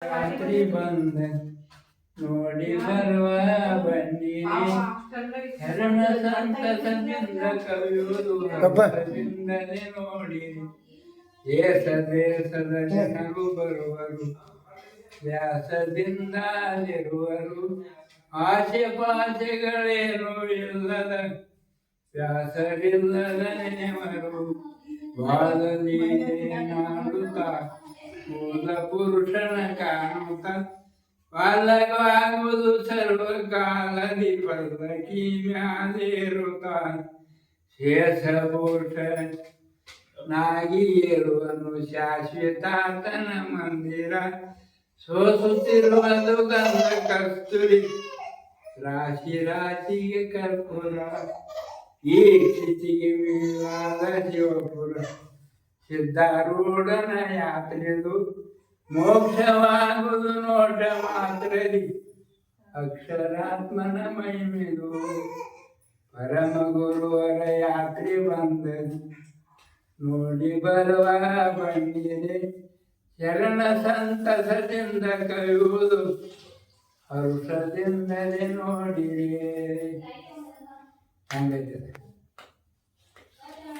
ರಾತ್ರಿ ಬಂದ ನೋಡಿ ಬರುವ ಬನ್ನಿರಿ ಶರಣ ಸಂತಸದಿಂದ ಕವಿಯುವುದು ಹರ್ಷದಿಂದಲೇ ನೋಡಿರಿ. ದೇಶ ದೇಶದ ಜನರು ಬರುವರು, ವ್ಯಾಸದಿಂದಲಿರುವರು. ಆಸೆ ಪಾಸೆಗಳೇನು ಇಲ್ಲದ ವ್ಯಾಸರಿಲ್ಲದ ನೆನೆವರು. ಬಾಳಲಿ ನಾಡುತ್ತ ಮೂಲ ಪುರುಷನ ಕಾಣುತ್ತ ಬಾಲಕವಾಗುವುದು ಸರ್ವಕಾಲದಿ ಪಲ್ಲಕಿ ಮ್ಯಾಲೇರುತ್ತ. ಶೇಷಭೂಷನಾಗಿ ಏರುವನು ಶಾಶ್ವತಾತನ ಮಂದಿರ. ಸೋಸುತ್ತಿರುವುದು ಗಂಧ ಕಸ್ತೂರಿ, ರಾಶಿ ರಾಶಿಗೆ ಕರ್ಪೂರ. ಈ ಸ್ಥಿತಿಗೆ ಮೀಲಾದ ಶಿವಪುರ, ಸಿದ್ಧಾರೂಢನ ಯಾತ್ರೆದು. ಮೋಕ್ಷವಾಗುವುದು ನೋಟ ಮಾತ್ರದಿ, ಅಕ್ಷರಾತ್ಮನ ಮಹಿಮೆದು. ಪರಮ ಗುರುವರ ಯಾತ್ರೆ ಬಂದದು, ನೋಡಿ ಬರುವ ಬನ್ನಿರೆ. ಶರಣ ಸಂತಸದಿಂದ ಕವಿಯುವುದು ಹರ್ಷದಿಂದಲೇ ನೋಡಿರಿ. ಹಂಗೈತೆ.